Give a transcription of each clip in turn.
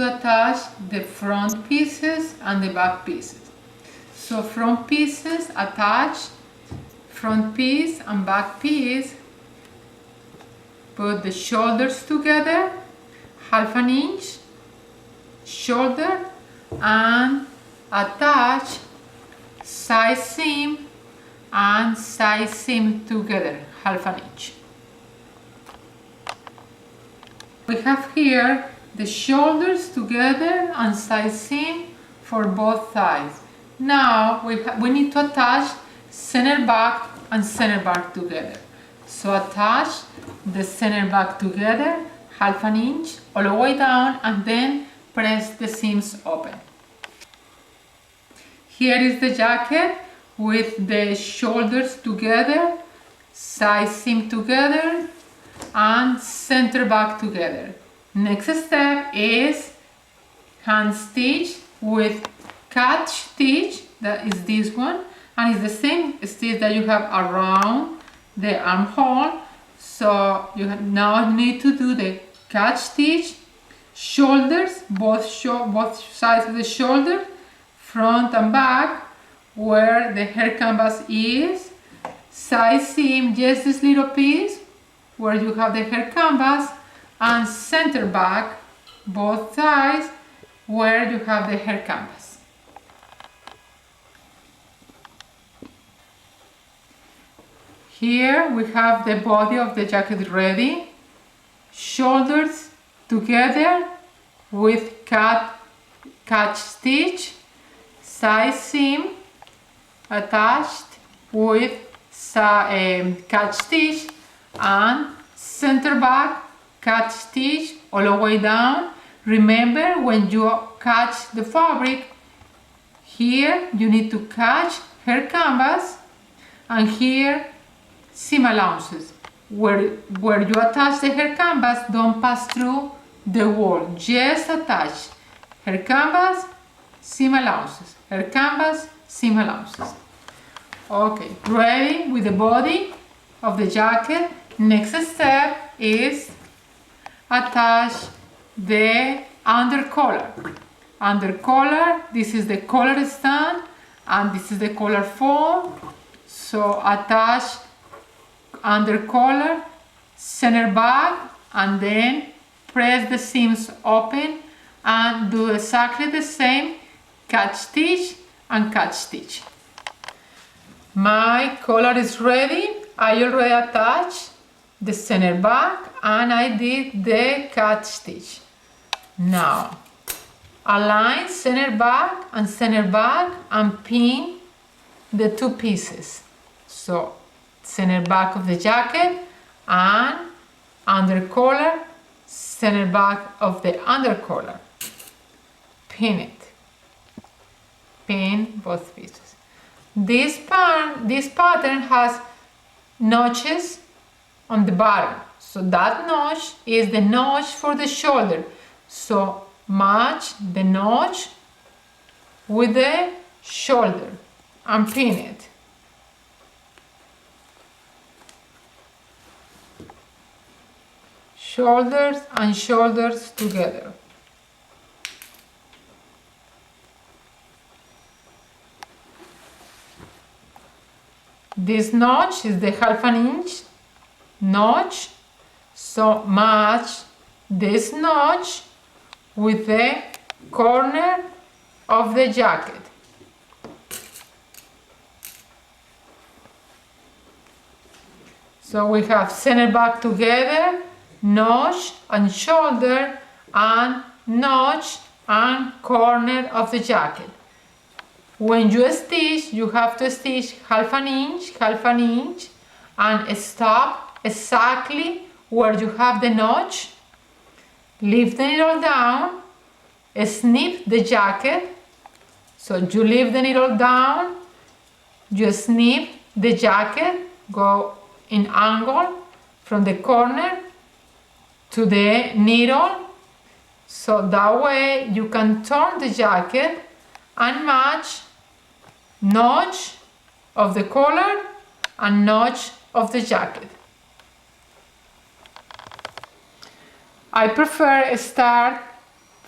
to attach the front pieces and the back pieces. So front pieces attach, front piece and back piece, put the shoulders together, 1/2 inch shoulder, and attach side seam and side seam together, 1/2 inch. We have here the shoulders together and side seam for both sides. Now we need to attach center back and center back together. So attach the center back together, 1/2 inch all the way down, and then press the seams open. Here is the jacket with the shoulders together, side seam together, and center back together. Next step is hand stitch with cut stitch, that is this one, and it's the same stitch that you have around the armhole. So now you need to do the cut stitch, shoulders, both sides of the shoulder, front and back, where the hair canvas is, side seam, just this little piece where you have the hair canvas, and center back, both sides, where you have the hair canvas. Here we have the body of the jacket ready, shoulders together with cut stitch, side seam attached with cut stitch, and center back cut stitch all the way down. Remember, when you catch the fabric, here you need to catch hair canvas, and here seam allowances. Where you attach the hair canvas, don't pass through the wall, just attach hair canvas, seam allowances, hair canvas, seam allowances. Okay, ready with the body of the jacket. Next step is attach the undercollar. Undercollar, this is the collar stand and this is the collar foam. So attach undercollar, center back, and then press the seams open and do exactly the same, cut stitch and cut stitch. My collar is ready. I already attached the center back and I did the cut stitch. Now align center back and pin the two pieces. So center back of the jacket and undercollar, center back of the undercollar. Pin it. Pin both pieces. This pattern has notches on the bottom, so that notch is the notch for the shoulder. So match the notch with the shoulder and pin it. Shoulders and shoulders together. This notch is the 1/2 inch notch, so match this notch with the corner of the jacket. So we have center back together, notch and shoulder, and notch and corner of the jacket. When you stitch, you have to stitch 1/2 inch, and stop exactly where you have the notch. Lift the needle down, snip the jacket. So you lift the needle down, you snip the jacket, go in angle from the corner to the needle. So that way you can turn the jacket and match notch of the collar and notch of the jacket. I prefer start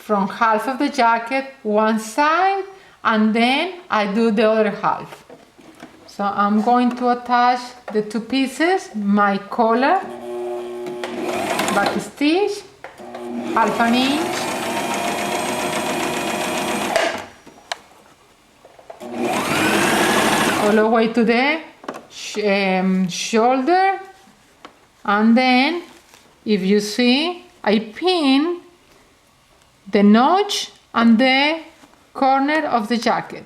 from half of the jacket one side, and then I do the other half. So I'm going to attach the two pieces, my collar, back stitch, half an inch, all the way to the shoulder, and then if you see, I pin the notch and the corner of the jacket.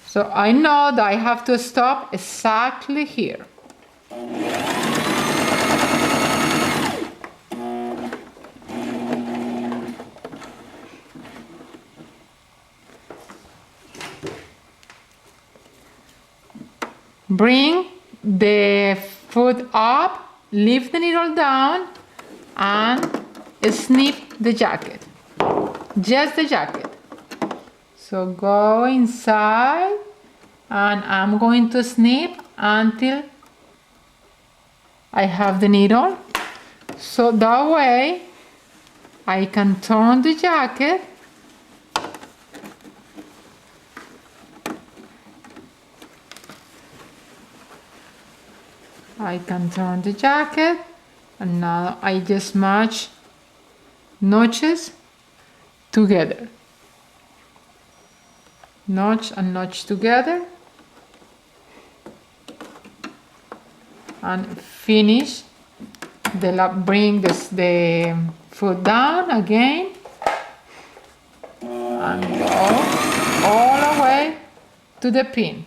So I know that I have to stop exactly here. Bring the foot up, lift the needle down, and snip the jacket. Just the jacket. So go inside, and I'm going to snip until I have the needle. So that way I can turn the jacket and now I just match notches together. Notch and notch together, and finish bring the foot down again and go all the way to the pin.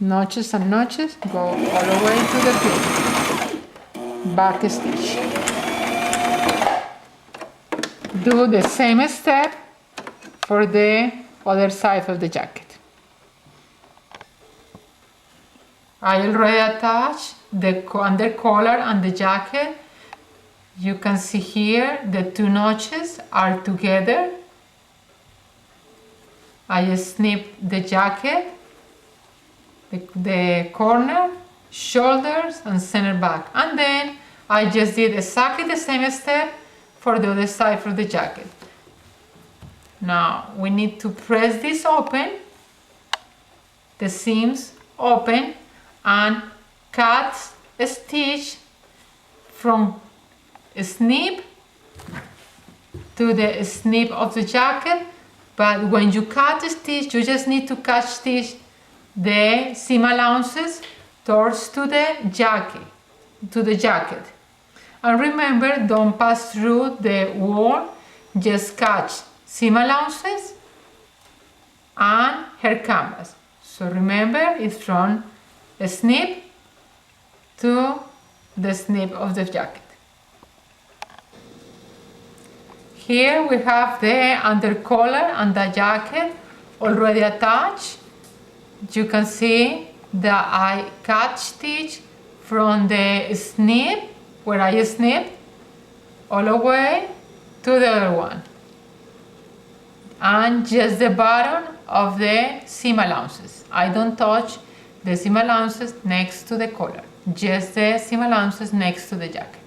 Notches and notches, go all the way to the pin. Back stitch. Do the same step for the other side of the jacket. I already attached the under collar and the jacket. You can see here the two notches are together. I snip the jacket, the corner, shoulders, and center back, and then I just did exactly the same step for the other side for the jacket. Now we need to press this open, the seams open, and cut a stitch from a snip to the snip of the jacket. But when you cut the stitch, you just need to cut stitch the seam allowances towards to the jacket. And remember, don't pass through the wall, just catch seam allowances and hair canvas. So remember, it's from a snip to the snip of the jacket. Here we have the under collar and the jacket already attached. You can see that I cut stitch from the snip, where I snip, all the way to the other one. And just the bottom of the seam allowances. I don't touch the seam allowances next to the collar, just the seam allowances next to the jacket.